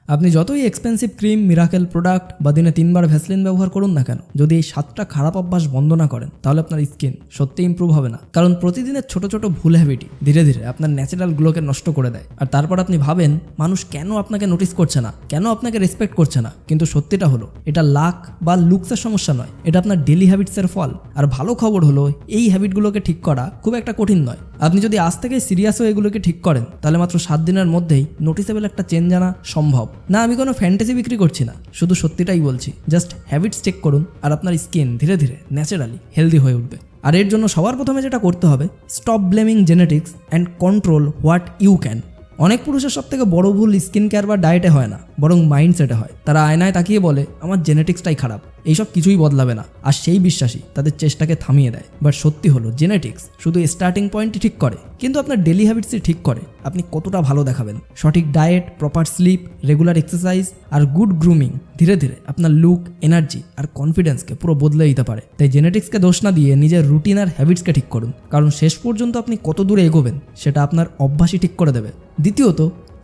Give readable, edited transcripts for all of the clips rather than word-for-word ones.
আপনি যতই expensive cream, miracle product বা দিনে 3বার ভ্যাসলিন ব্যবহার করুন না কেন, যদি এই 7টা খারাপ অভ্যাস বন্ধ না করেন তাহলে আপনার স্কিন সত্যি ইমপ্রুভ হবে না। কারণ প্রতিদিনের ছোট ছোট ভুল হ্যাবিটই ধীরে ধীরে আপনার ন্যাচারাল গ্লোকে নষ্ট করে দেয়। আর তারপর আপনি ভাবেন মানুষ কেন আপনাকে নোটিস করছে না, কেন আপনাকে রেসপেক্ট করছে না। কিন্তু সত্যিটা হলো এটা লাক বা লুকসের সমস্যা নয়, এটা আপনার ডেলি হ্যাবিটসের ফল। আর ভালো খবর হলো এই হ্যাবিটগুলোকে ঠিক করা খুব একটা কঠিন নয়। আপনি যদি আজ থেকে সিরিয়াস হয়ে এগুলোকে ঠিক করেন তাহলে মাত্র 7 দিনের মধ্যেই নোটিসেবল একটা চেঞ্জ আনা সম্ভব। না আমি কোনো ফ্যান্টাসি বিক্রি করছি না, শুধু সত্যিটাই বলছি। জাস্ট হ্যাবিটস চেক করুন আর আপনার স্কিন ধীরে ধীরে ন্যাচারালি হেলদি হয়ে উঠবে। আর এর জন্য সবার প্রথমে যেটা করতে হবে, stop blaming genetics and control what you can. অনেক পুরুষের সব থেকে বড় ভুল স্কিন কেয়ার বা ডায়েটে হয় না, বরং মাইন্ডসেটে হয়। তারা আয়নায় তাকিয়ে বলে আমার জেনেটিক্সটাই খারাপ, এইসব কিছুই বদলাবে না। আর সেই বিশ্বাসই তাদের চেষ্টাকে থামিয়ে দেয়। বাট সত্যি হলো জেনেটিক্স শুধু স্টার্টিং পয়েন্টই ঠিক করে, কিন্তু আপনার ডেলি হ্যাবিটসই ঠিক করে আপনি কতটা ভালো দেখাবেন। সঠিক diet, proper sleep, regular exercise আর গুড গ্রুমিং ধীরে ধীরে আপনার লুক, এনার্জি আর কনফিডেন্সকে পুরো বদলে দিতে পারে। তাই জেনেটিক্সকে দোষ না দিয়ে নিজের রুটিন আর হ্যাবিটসকে ঠিক করুন, কারণ শেষ পর্যন্ত আপনি কত দূরে এগোবেন সেটা আপনার অভ্যাসই ঠিক করে দেবে। দ্বিতীয়ত,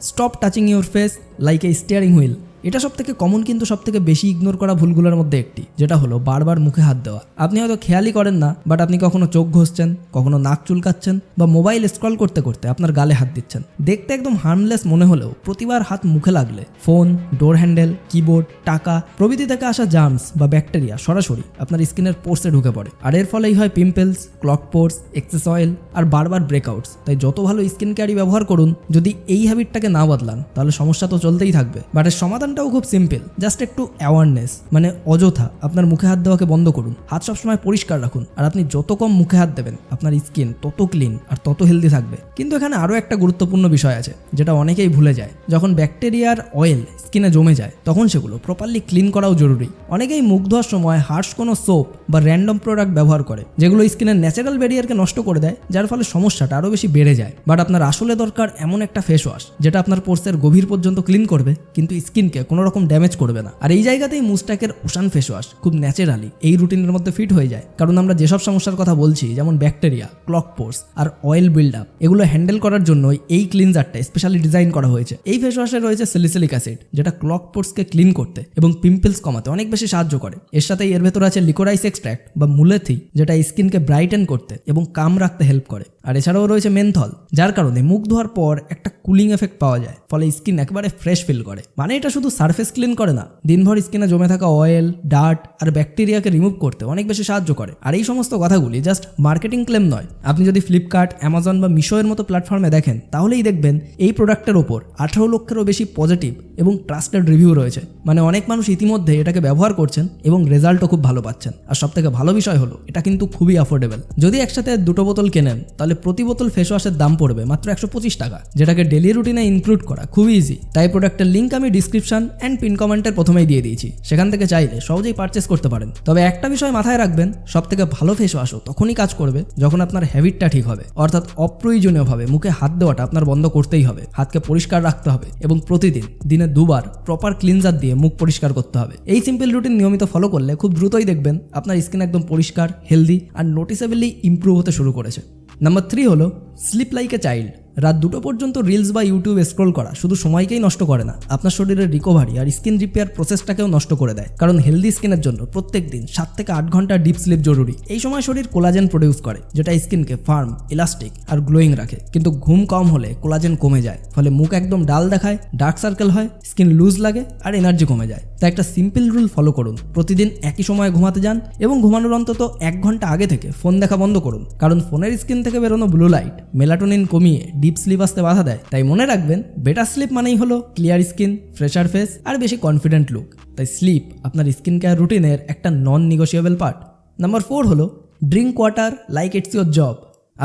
stop touching your face like a steering wheel. এটা সব থেকে কমন কিন্তু সব থেকে বেশি ইগনোর করা ভুলগুলোর মধ্যে একটি, যেটা হলো বারবার মুখে হাত দেওয়া। আপনি হয়তো খেয়ালই করেন না, বাট আপনি কখনো চোখ ঘষছেন, কখনো নাক চুলকাচ্ছেন বা মোবাইল স্ক্রল করতে করতে আপনার গালে হাত দিচ্ছেন। দেখতে একদম হার্মলেস মনে হলেও প্রতিবার হাত মুখে লাগলে ফোন, ডোর হ্যান্ডেল, কিবোর্ড, টাকা প্রভৃতি থেকে আসা জার্মস বা ব্যাকটেরিয়া সরাসরি আপনার স্কিনের পোর্সে ঢুকে পড়ে। আর এর ফলেই হয় পিম্পলস, ক্লগ পোর্স, এক্সেস অয়েল আর বারবার ব্রেকআউটস। তাই যত ভালো স্কিন কেয়ারই ব্যবহার করুন, যদি এই হ্যাবিটটাকে না বদলান তাহলে সমস্যা তো চলতেই থাকবে। বাট এর সমাধানটাও খুব সিম্পল, জাস্ট একটু অ্যাওয়ারনেস। মানে অযথা আপনার মুখে হাত দেওয়াকে বন্ধ করুন, হাত সবসময় পরিষ্কার রাখুন। আর আপনি যত কম মুখে হাত দেবেন আপনার স্কিন তত ক্লিন আর তত হেলদি থাকবে। কিন্তু এখানে আরও একটা গুরুত্বপূর্ণ বিষয় আছে যেটা অনেকেই ভুলে যায়। যখন ব্যাকটেরিয়ার অয়েল স্কিনে জমে যায় তখন সেগুলো প্রপারলি ক্লিন করাও জরুরি। অনেকেই মুখ ধোয়ার সময় হার্শ কোনো সোপ বা র্যান্ডম প্রোডাক্ট ব্যবহার করে যেগুলো স্কিনের ন্যাচারাল ব্যারিয়ারকে নষ্ট করে দেয়, যার ফলে সমস্যাটা আরও বেশি বেড়ে যায়। বাট আপনার আসলে দরকার এমন একটা ফেস ওয়াশ যেটা আপনার পোর্সের গভীর পর্যন্ত ক্লিন করবে কিন্তু স্কিনকে কোনো রকম ড্যামেজ করবে না। আর এই জায়গাতেই মুস্টাকের ওশান ফেস ওয়াশ খুব ন্যাচারালি এই রুটিনের মধ্যে ফিট হয়ে যায়। কারণ আমরা যেসব সমস্যার কথা বলছি, যেমন ব্যাকটেরিয়া, ক্লগ পোর্স আর অয়েল বিল্ড আপ, এগুলো হ্যান্ডেল করার জন্যই এই ক্লিনজারটা স্পেশালি ডিজাইন করা হয়েছে। এই ফেস ওয়াশে রয়েছে স্যালিসিলিক অ্যাসিড, যেটা ক্লগ পোর্সকে ক্লিন করতে এবং পিম্পলস কমাতে অনেক বেশি সাহায্য করে। এর সাথে এর ভেতরে আছে লিকোরাইস এক্সট্র্যাক্ট বা মুলেথি, যেটা স্কিনকে ব্রাইটেন করতে এবং কাম রাখতে হেল্প করে। আর এছাড়াও রয়েছে মেনথল, যার কারণে মুখ ধোয়ার পর একটা কুলিং এফেক্ট পাওয়া যায়, ফলে স্কিন একেবারে ফ্রেশ ফিল করে। মানে এটা শুধু সারফেস ক্লিন করে না, দিনভর স্কিনে জমে থাকা অয়েল, ডার্ট আর ব্যাকটেরিয়াকে রিমুভ করতে অনেক বেশি সাহায্য করে। আর এই সমস্ত কথাগুলি জাস্ট মার্কেটিং ক্লেম নয়। আপনি যদি ফ্লিপকার্ট, অ্যামাজন বা মিশোয়ের মতো প্ল্যাটফর্মে দেখেন তাহলেই দেখবেন এই প্রোডাক্টের ওপর 18 লক্ষেরও বেশি পজিটিভ এবং ট্রাস্টেড রিভিউ রয়েছে। মানে অনেক মানুষ ইতিমধ্যে এটাকে ব্যবহার করছেন এবং রেজাল্টও খুব ভালো পাচ্ছেন। আর সব থেকে ভালো বিষয় হলো এটা কিন্তু খুবই অ্যাফোর্ডেবল। যদি একসাথে 2 বোতল কেনেন তাহলে প্রতি বোতল ফেস ওয়াশের দাম পড়বে মাত্র 125 টাকা, যেটাকে ডেলি রুটিনে ইনক্লুড করা খুবই ইজি। তাই প্রোডাক্টের লিঙ্ক আমি ডিসক্রিপশন অ্যান্ড পিন কমেন্টের প্রথমেই দিয়ে দিয়েছি, সেখান থেকে চাইলে সহজেই পারচেস করতে পারেন। তবে একটা বিষয় মাথায় রাখবেন, সব থেকে ভালো ফেস ওয়াশও তখনই কাজ করবে যখন আপনার হ্যাবিটটা ঠিক হবে। অর্থাৎ অপ্রয়োজনীয়ভাবে মুখে হাত দেওয়াটা আপনার বন্ধ করতেই হবে, হাতকে পরিষ্কার রাখতে হবে এবং প্রতিদিন দিনে 2 বার প্রপার ক্লিনজার দিয়ে মুখ পরিষ্কার করতে হবে। এই সিম্পল রুটিন নিয়মিত ফলো করলে খুব দ্রুতই দেখবেন আপনার স্কিন একদম পরিষ্কার, হেলদি আর নোটিসেবলি ইমপ্রুভ হতে শুরু করেছে। নাম্বার 3 হলো স্লিপ লাইক এ চাইল্ড। রাত 2টো পর্যন্ত রিলস বা ইউটিউব স্ক্রল করা শুধু সময়কেই নষ্ট করে না, আপনার শরীরের রিকভারি আর স্কিন রিপেয়ার প্রসেসটাকেও নষ্ট করে দেয়। কারণ হেলদি স্কিনের জন্য প্রত্যেক দিন 7 থেকে 8 ঘন্টা ডিপ স্লিপ জরুরি। এই সময় শরীর কোলাজেন প্রডিউস করে, যেটা স্কিনকে ফার্ম, ইলাস্টিক আর গ্লোয়িং রাখে। কিন্তু ঘুম কম হলে কোলাজেন কমে যায়, ফলে মুখ একদম ডাল দেখায়, ডার্ক সার্কেল হয়, স্কিন লুজ লাগে আর এনার্জি কমে যায়। তাই একটা সিম্পল রুল ফলো করুন, প্রতিদিন একই সময়ে ঘুমাতে যান এবং ঘুমানোর অন্তত 1 ঘন্টা আগে থেকে ফোন দেখা বন্ধ করুন। কারণ ফোনের স্ক্রিন থেকে বেরোনো ব্লু লাইট মেলাটোনিন কমিয়ে ডিপ স্লিপ আসতে বাধা দেয়। তাই মনে রাখবেন, বেটার স্লিপ মানেই হলো ক্লিয়ার স্কিন, ফ্রেশার ফেস আর বেশি কনফিডেন্ট লুক। তাই স্লিপ আপনার স্কিন কেয়ার রুটিনের একটা নন নিগোশিয়েবল পার্ট। নাম্বার 4 হলো drink water like it's your job.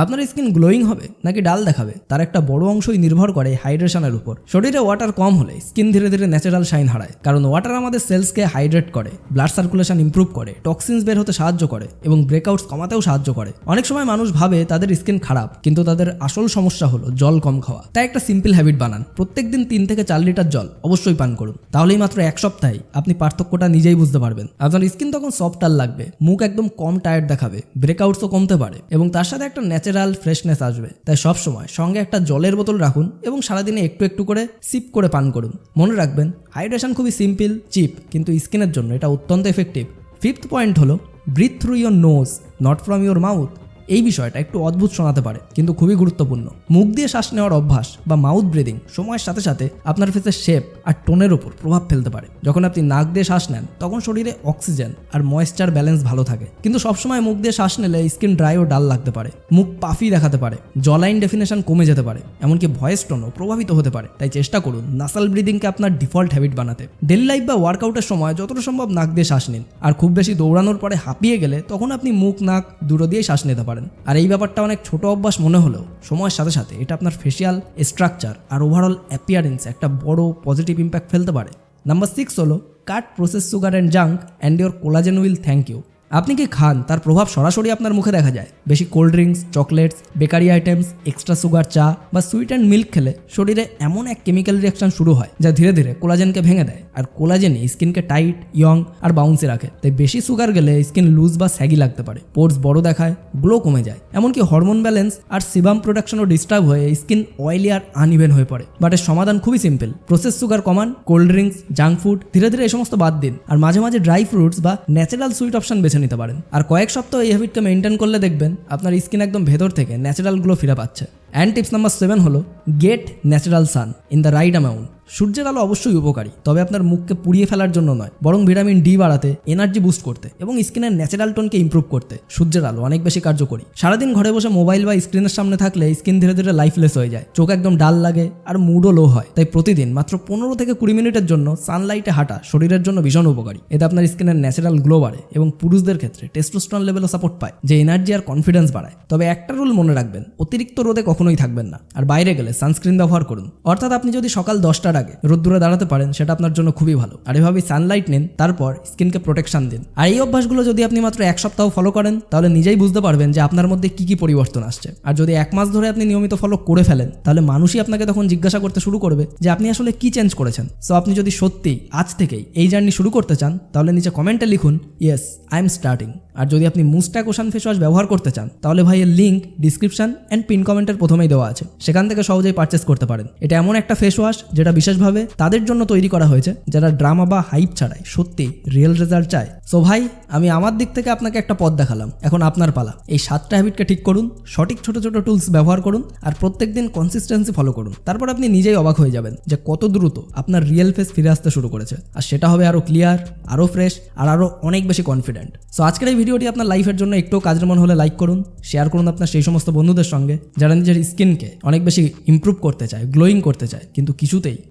আপনার স্কিন গ্লোয়িং হবে নাকি ডাল দেখাবে তার একটা বড় অংশই নির্ভর করে হাইড্রেশনের উপর। শরীরে ওয়াটার কম হলে স্কিন ধীরে ধীরে ন্যাচারাল শাইন হারায়, কারণ ওয়াটার আমাদের সেলসকে হাইড্রেট করে, ব্লাড সার্কুলেশন ইমপ্রুভ করে, টক্সিনস বের হতে সাহায্য করে এবং ব্রেকআউটস কমাতেও সাহায্য করে। অনেক সময় মানুষ ভাবে তাদের স্কিন খারাপ, কিন্তু তাদের আসল সমস্যা হলো জল কম খাওয়া। তাই একটা সিম্পল হ্যাবিট বানান, প্রত্যেকদিন 3 থেকে 4 লিটার জল অবশ্যই পান করুন। তাহলেই মাত্র 1 সপ্তাহে আপনি পার্থক্যটা নিজেই বুঝতে পারবেন। আপনার স্কিন তখন সফট আর লাগবে, মুখ একদম কম টায়ার্ড দেখাবে, ব্রেকআউটসও কমতে পারে এবং তার সাথে একটা ন্যাচারাল ফ্রেশনেস আসবে। তাই সবসময় সঙ্গে একটা জলের বোতল রাখুন এবং সারাদিনে একটু একটু করে সিপ করে পান করুন। মনে রাখবেন, হাইড্রেশন খুবই সিম্পল, চিপ, কিন্তু স্কিনের জন্য এটা অত্যন্ত এফেক্টিভ। ফিফথ পয়েন্ট হলো breathe through your nose, not from your mouth. এই বিষয়টা একটু অদ্ভুত শোনাতে পারে, কিন্তু খুবই গুরুত্বপূর্ণ। মুখ দিয়ে শ্বাস নেওয়ার অভ্যাস বা মাউথ ব্রিদিং সময়ের সাথে সাথে আপনার ফেসের শেপ আর টোনের উপর প্রভাব ফেলতে পারে। যখন আপনি নাক দিয়ে শ্বাস নেন তখন শরীরে অক্সিজেন আর ময়েশ্চার ব্যালেন্স ভালো থাকে, কিন্তু সবসময় মুখ দিয়ে শ্বাস নিলে স্কিন ড্রাই ও ডাল লাগতে পারে, মুখ পাফি দেখাতে পারে, জলাইন ডেফিনেশন কমে যেতে পারে, এমনকি ভয়েস টোনও প্রভাবিত হতে পারে। তাই চেষ্টা করুন নাসাল ব্রিদিংকে আপনার ডিফল্ট হ্যাবিট বানাতে। ডেলি লাইফ বা ওয়ার্কআউটের সময় যতটা সম্ভব নাক দিয়ে শ্বাস নিন, আর খুব বেশি দৌড়ানোর পরে হাঁপিয়ে গেলে তখন আপনি মুখ নাক দুটো দিয়ে শ্বাস নিতে পারেন। আর এই ব্যাপারটা অনেক ছোট অভ্যাস মনে হলেও সময়ের সাথে সাথে এটা আপনার ফেশিয়াল স্ট্রাকচার আর ওভারঅল অ্যাপিয়ারেন্সে একটা বড় পজিটিভ ইম্প্যাক্ট ফেলতে পারে। নাম্বার 6 হলো cut process sugar and junk and your collagen will thank you. আপনি কি খান তার প্রভাব সরাসরি আপনার মুখে দেখা যায়। বেশি cold drinks, chocolates, bakery items, extra sugar চা বা সুইট অ্যান্ড মিল্ক খেলে শরীরে এমন এক কেমিক্যাল রিয়াকশন শুরু হয় যা ধীরে ধীরে কোলাজেনকে ভেঙে দেয়, আর কোলাজেনই স্কিনকে টাইট, ইয়ং আর বাউন্সি রাখে। তাই বেশি সুগার গেলে স্কিন লুজ বা স্যাগি লাগতে পারে, পোর্স বড় দেখায়, গ্লো কমে যায়, এমনকি হরমোন ব্যালেন্স আর সিবাম প্রোডাকশনও ডিস্টার্ব হয়ে স্কিন অয়েলি আর আনইভেন হয়ে পড়ে। বাট এর সমাধান খুবই সিম্পল। প্রসেস সুগার কমান, কোল্ড ড্রিঙ্কস, জাঙ্ক ফুড ধীরে ধীরে এই সমস্ত বাদ দিন, আর মাঝে মাঝে ড্রাই ফ্রুটস বা ন্যাচারাল সুইট অপশন বেছে নিতে পারেন। আর কয়েক সপ্তাহ এই হ্যাবিটকে মেনটেন করলে দেখবেন আপনার স্কিন একদম ভেতর থেকে ন্যাচারাল গ্লো ফিরে পাচ্ছে। অ্যান্ড টিপস নাম্বার 7 হলো get natural sun in the right amount. সূর্যের আলো অবশ্যই উপকারী, তবে আপনার মুখকে পুড়িয়ে ফেলার জন্য নয়, বরং ভিটামিন ডি বাড়াতে, এনার্জি বুস্ট করতে এবং স্কিনের ন্যাচারাল টোনকে ইমপ্রুভ করতে সূর্যের আলো অনেক বেশি কার্যকরী। সারাদিন ঘরে বসে মোবাইল বা স্ক্রিনের সামনে থাকলে স্কিন ধীরে ধীরে লাইফলেস হয়ে যায়, চোখ একদম ডাল লাগে আর মুডও লো হয়। তাই প্রতিদিন মাত্র 15 থেকে 20 মিনিটের জন্য সানলাইটে হাঁটা শরীরের জন্য ভীষণ উপকারী। এতে আপনার স্কিনের ন্যাচারাল গ্লো বাড়ে এবং পুরুষদের ক্ষেত্রে টেস্টোস্টেরন লেভেলও সাপোর্ট পায়, যে এনার্জি আর কনফিডেন্স বাড়ায়। তবে একটা রুল মনে রাখবেন, অতিরিক্ত রোদে কখনোই থাকবেন না, আর বাইরে গেলে সানস্ক্রিন ব্যবহার করুন। অর্থাৎ আপনি যদি সকাল 10টার আগে রোদ্দুরে দাঁড়াতে পারেন সেটা আপনার জন্য খুবই ভালো। আর এভাবেই সানলাইট নিন, তারপর স্কিনকে প্রোটেকশন দিন। আর এই অভ্যাসগুলো যদি আপনি মাত্র 1 সপ্তাহ ফলো করেন তাহলে নিজেই বুঝতে পারবেন যে আপনার মধ্যে কি কি পরিবর্তন আসছে। আর যদি 1 মাস ধরে আপনি নিয়মিত ফলো করে ফেলেন তাহলে মানুষই আপনাকে তখন জিজ্ঞাসা করতে শুরু করবে যে আপনি আসলে কি চেঞ্জ করেছেন। সো আপনি যদি সত্যিই আজ থেকেই এই জার্নি শুরু করতে চান তাহলে নিচে কমেন্টে লিখুন ইয়েস আই এম স্টার্টিং। আর যদি আপনি মুস্টাক ওশান ফেস ওয়াশ ব্যবহার করতে চান তাহলে ভাই এর লিঙ্ক ডিসক্রিপশন অ্যান্ড পিন কমেন্টের প্রথমেই দেওয়া আছে, সেখান থেকে সহজেই পারচেস করতে পারেন। এটা এমন একটা ফেস ওয়াশ যেটা বিশেষভাবে তাদের জন্য তৈরি করা হয়েছে যারা ড্রামা বা হাইপ ছাড়াই সত্যি রিয়েল রেজাল্ট চায়। সো ভাই, আমি আমার দিক থেকে আপনাকে একটা পথ দেখালাম, এখন আপনার পালা। এই 7টা হ্যাবিটকে ঠিক করুন, সঠিক ছোট ছোট টুলস ব্যবহার করুন আর প্রত্যেকদিন কনসিস্টেন্সি ফলো করুন। তারপর আপনি নিজেই অবাক হয়ে যাবেন যে কত দ্রুত আপনার রিয়েল ফেস ফিরে আসতে শুরু করেছে, আর সেটা হবে আরো ক্লিয়ার, আরো ফ্রেশ আর আরো অনেক বেশি কনফিডেন্ট। সো আজকের এই ভিডিওটি আপনার লাইফের জন্য একটু কাজের মনে হলে লাইক করুন, শেয়ার করুন আপনার সেই সমস্ত বন্ধুদের সঙ্গে যারা নিজের স্কিনকে অনেক বেশি ইমপ্রুভ করতে চায়, গ্লোয়িং করতে চায়, কিন্তু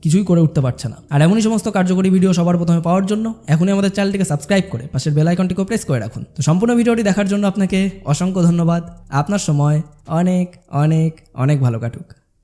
কিছুই করে উঠতে পারছে না। আর এমনই সমস্ত কার্যকরী ভিডিও সবার প্রথমে পাওয়ার জন্য এখনই আমাদের চ্যানেলটিকে সাবস্ক্রাইব করে পাশের বেল আইকনটিকে প্রেস করে রাখুন। তো সম্পূর্ণ ভিডিওটি দেখার জন্য আপনাকে অসংখ্য ধন্যবাদ। আপনার সময় অনেক অনেক অনেক ভালো কাটুক।